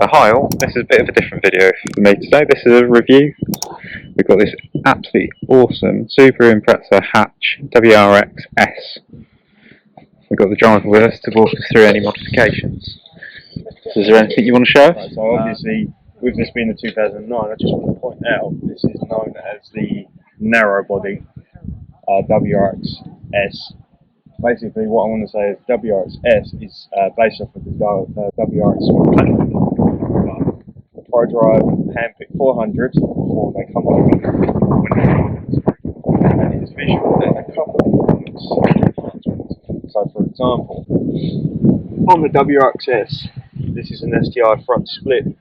Hi all, this is a bit of a different video for me today. This is a review. We've got this absolutely awesome Subaru Impreza hatch WRX S. We've got the driver with us to walk us through any modifications. So is there anything you want to show? Right, so obviously, with this being a 2009, I just want to point out this is known as the narrow body WRX S. Basically, what I want to say is WRX S is based off of the WRX platform. The ProDrive handpicked 400 before they come over and it's visual and a couple of enhancements. So, for example, on the WRX S, this is an STI front splitter,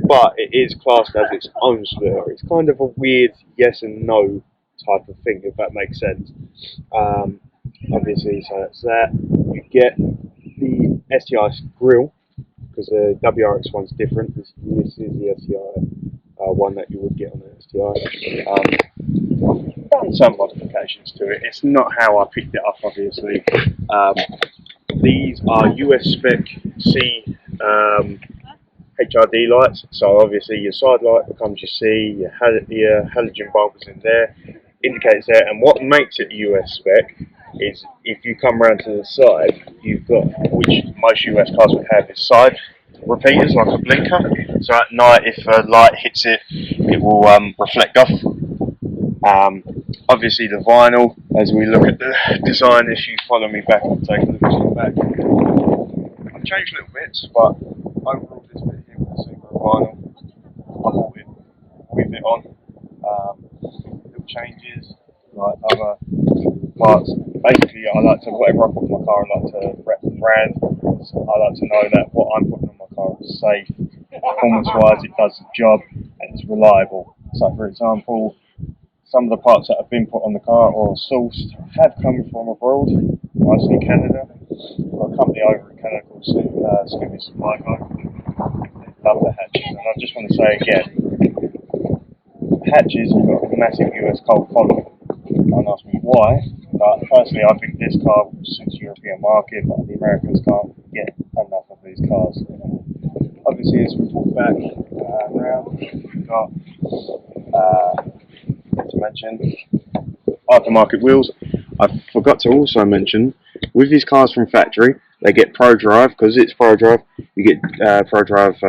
but it is classed as its own splitter. It's kind of a weird yes and no type of thing, if that makes sense. Obviously, so that's that. You get the STI grille, because the WRX one's different. This is the STI one that you would get on the STI. I've done some modifications to it. It's not how I picked it up, obviously. These are US spec C HRD lights, so obviously your side light becomes your C, your halogen bulb is in there, indicates there, and what makes it US spec is if you come round to the side, you've got, which most US cars would have, is side repeaters like a blinker, so at night if a light hits it, it will reflect off. Obviously the vinyl, as we look at the design, if you follow me back, I'll take a look at the back. I've changed little bits, but overall this bit here with the Subaru vinyl, I bought it with it on. Little changes, like other parts. Basically, I like to, whatever I put in my car, I like to rep the brand. So I like to know that what I'm putting on my car is safe, performance-wise, it does the job, and it's reliable. So, for example, some of the parts that have been put on the car or sourced have come from abroad, mostly Canada. We've got a company over in Canada called Subaru Supply Co. Love the hatches, and I just want to say again, hatches have got a massive US cult following. Don't ask me why, but personally I think this car suits the European market, but the Americans can't get enough of these cars. Obviously, as we walk back around, we've got to mention aftermarket wheels. I forgot to also mention, with these cars from factory, they get ProDrive, because it's ProDrive, you get ProDrive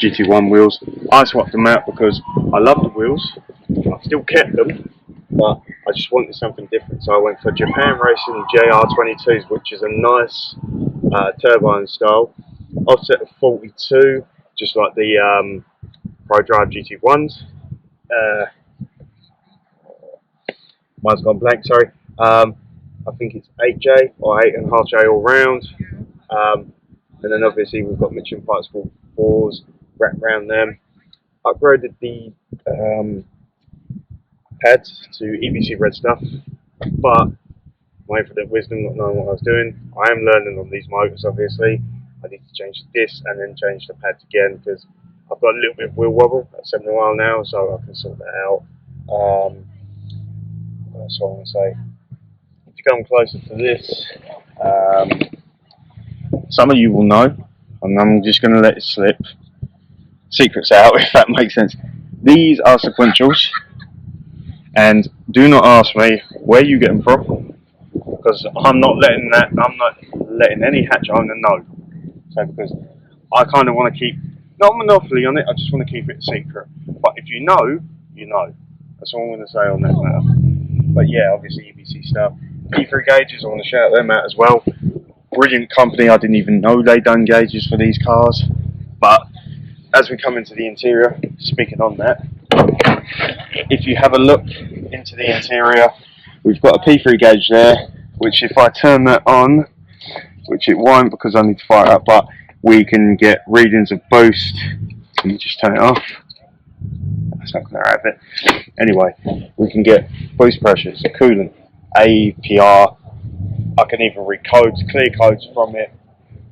GT1 wheels. I swapped them out because I love the wheels, I've still kept them, but I just wanted something different, so I went for Japan Racing JR22s, which is a nice turbine style, offset of 42, just like the ProDrive GT1s. Mine's gone blank, sorry. I think it's 8J or 8.5J all round. And then obviously we've got Michelin Parts 4s wrapped around them. Upgraded the pads to EBC red stuff, but I'm waiting for the wisdom, not knowing what I was doing. I am learning on these motors, obviously. I need to change this and then change the pads again, because I've got a little bit of wheel wobble at 70 mile an hour, so I can sort that out. That's what I want to say. If you come closer to this, some of you will know, and I'm just going to let it slip. Secrets out, if that makes sense. These are sequentials, and do not ask me where you get them from, because I'm not letting any hatch owner know. So because I kind of want to keep, not a monopoly on it, I just want to keep it a secret. But if you know, you know. That's all I'm going to say on that matter. But yeah, obviously EBC stuff. P3 gauges, I want to shout them out as well. Brilliant company, I didn't even know they done gauges for these cars. But as we come into the interior, speaking on that, if you have a look into the interior, we've got a P3 gauge there, which if I turn that on, which it won't because I need to fire it up, but we can get readings of boost. Let me just turn it off. That's not going to have it. Anyway, we can get boost pressures, coolant, APR. I can even read codes, clear codes from it.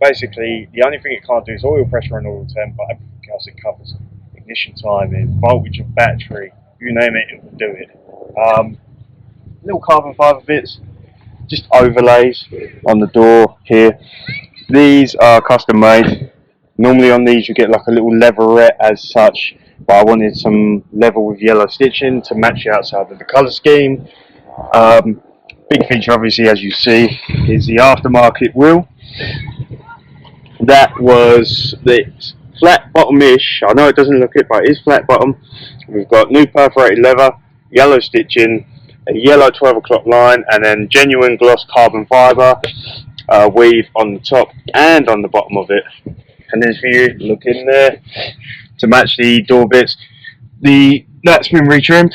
Basically, the only thing it can't do is oil pressure and oil temp, but everything else it covers. Ignition timing, voltage of battery, you name it, it will do it. Little carbon fibre bits, just overlays on the door here. These are custom made. Normally on these you get like a little leatherette as such, but I wanted some leather with yellow stitching to match the outside of the colour scheme. Big feature obviously, as you see, is the aftermarket wheel. That was the flat bottom-ish. I know it doesn't look it, but it is flat bottom. We've got new perforated leather, yellow stitching, a yellow 12 o'clock line, and then genuine gloss carbon fibre weave on the top and on the bottom of it. And then for you, look in there to match the door bits. That's been retrimmed.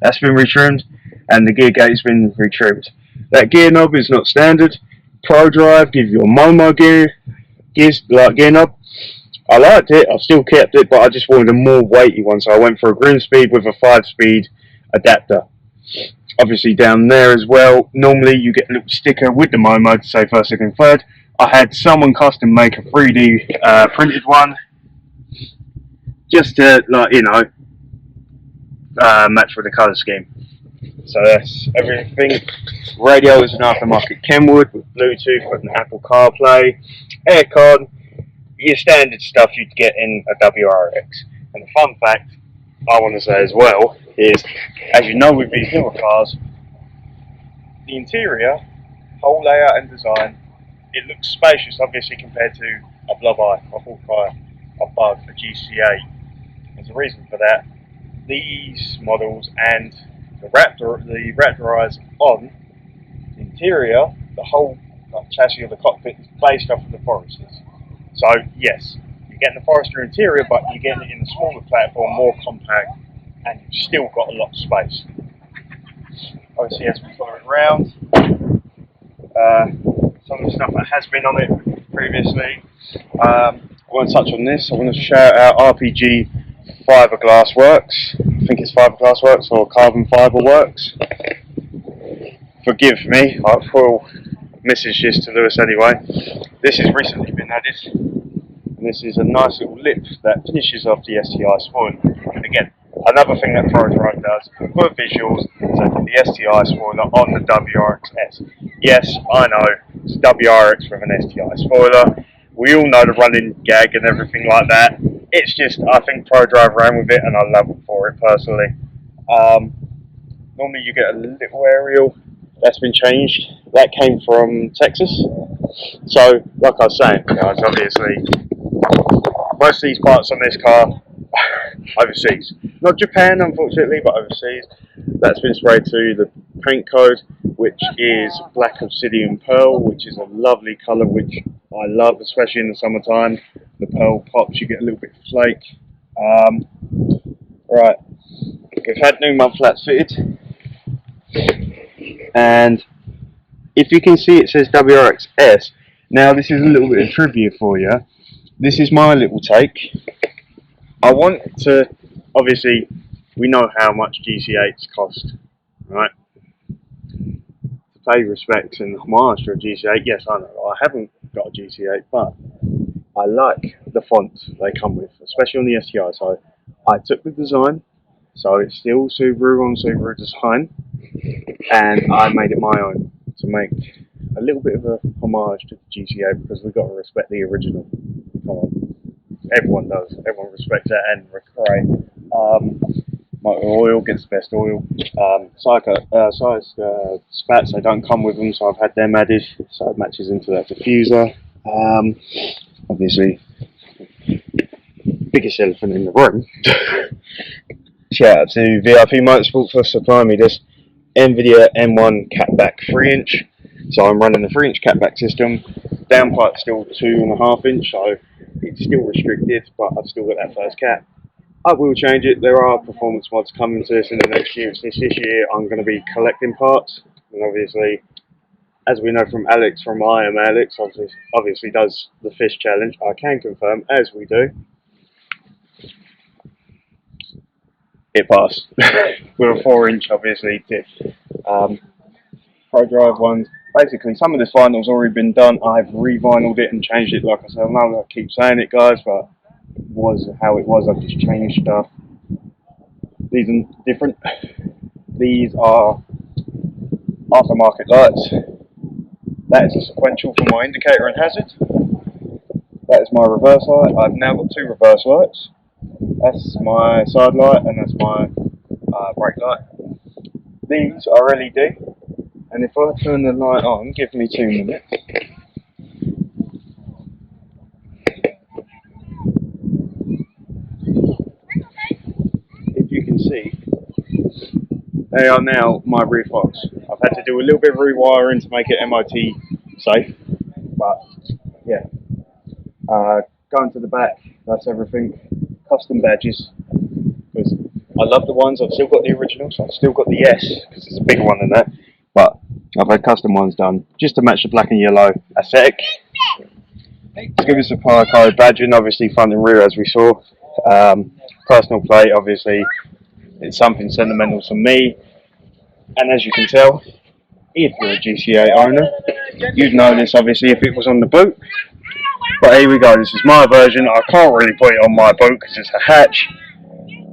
That's been retrimmed, and the gear gate's been retrimmed. That gear knob is not standard. Pro Drive gives you a Momo gear knob. I liked it. I've still kept it, but I just wanted a more weighty one, so I went for a Groom Speed with a 5-speed adapter. Obviously down there as well, normally you get a little sticker with the Momo to say first, second, third. I had someone custom make a 3D printed one, just to, like, you know, match with the colour scheme. So that's everything. Radio is an aftermarket Kenwood with Bluetooth and Apple CarPlay, aircon, your standard stuff you'd get in a WRX. And the fun fact I want to say as well is, as you know with these newer cars, the interior, whole layout and design, it looks spacious obviously compared to a Blob-eye, a Hawkeye, a Bug, a GC8. There's a reason for that. These models and the Raptorize on the interior, the whole chassis of the cockpit is based off of the Foresters. So yes, you're getting the Forester interior, but you're getting it in a smaller platform, more compact, and you've still got a lot of space. Obviously, as we follow it around, some of the stuff that has been on it previously. I want to touch on this. I want to shout out RPG Fiberglass Works. I think it's Fiberglass Works or Carbon Fiber Works. Forgive me, I will message this to Lewis anyway. This has recently been added, and this is a nice little lip that finishes off the STI spoiler. Again, another thing that ProDrive does for visuals is they put the STI spoiler on the WRX-S. Yes, I know, it's WRX with an STI spoiler. We all know the running gag and everything like that. It's just, I think ProDrive ran with it, and I love it for it personally. Normally you get a little aerial that's been changed. That came from Texas. So, like I was saying, guys, obviously, most of these parts on this car, overseas. Not Japan, unfortunately, but overseas. That's been sprayed to the paint code, which is Black Obsidian Pearl, which is a lovely colour, which I love, especially in the summertime. The pearl pops, you get a little bit of flake. Right, we've had new mud flats fitted, and if you can see, it says WRX-S. Now this is a little bit of trivia for you. This is my little take. I want to, obviously, we know how much GC8s cost, right? To pay respects and homage to a GC8, yes, I know, I haven't got a GC8, but I like the font they come with, especially on the STI. So I took the design, so it's still Subaru on Subaru design, and I made it my own to make a little bit of a homage to the GC8, because we've got to respect the original. Come on, everyone does. Everyone respects that, and motor oil gets the best oil. Size spats, they don't come with them, so I've had them added, so it matches into that diffuser. Obviously, biggest elephant in the room. Shout out to VIP Motorsport for supplying me this NVIDIA M1 catback 3-inch. So I'm running the 3-inch catback system. Downpipe's still 2.5 inch, so it's still restricted, but I've still got that first cat. I will change it. There are performance mods coming to us in the next year. This year I'm going to be collecting parts, and obviously, as we know from Alex from I Am Alex, obviously does the fish challenge. I can confirm, as we do, it passed with a 4-inch obviously tip. Pro Drive ones, basically some of this vinyl's already been done. I've re-vinyled it and changed it. Like I said, I know I keep saying it, guys, but it was how it was. I've just changed stuff. These are different. These are aftermarket lights. That is a sequential for my indicator and hazard. That is my reverse light. I've now got two reverse lights. That's my side light and that's my brake light. These are LED, and if I turn the light on, give me 2 minutes. If you can see, they are now my rear fogs. I've had to do a little bit of rewiring to make it MOT safe, but yeah. Going to the back, that's everything. Custom badges, because I love the ones. I've still got the originals. I've still got the S because it's a bigger one than that, but I've had custom ones done just to match the black and yellow aesthetic. Give us a supplier code badging, obviously front and rear as we saw. Personal plate, obviously, it's something sentimental to me. And as you can tell, if you're a GCA owner, you'd know this obviously if it was on the boot. But here we go, this is my version. I can't really put it on my boat because it's a hatch.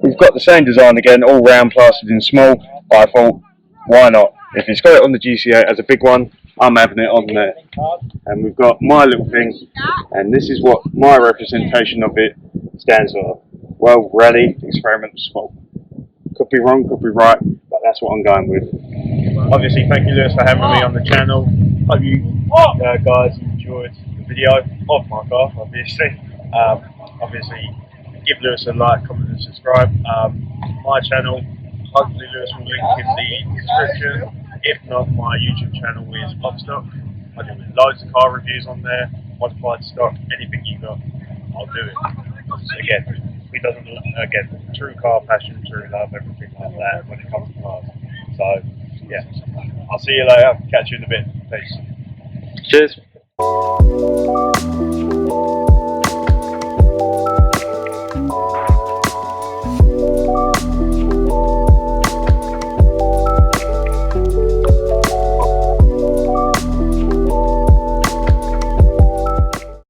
We've got the same design again, all round, plastered in small. But I thought, why not? If it's got it on the GCA as a big one, I'm having it on there. And we've got my little thing, and this is what my representation of it stands for. Well, rally, experiment, small. Could be wrong, could be right, but that's what I'm going with. Obviously, thank you, Lewis, for having me on the channel. Hope you guys enjoyed the video of my car, obviously. Obviously, give Lewis a like, comment and subscribe. My channel, hopefully Lewis will link in the description. If not, my YouTube channel is Stock. I do loads of car reviews on there, modified stock, anything you got, I'll do it. Again, we doesn't true car passion, true love, everything like that when it comes to cars. So yeah, I'll see you later. Catch you in a bit. Peace. Cheers.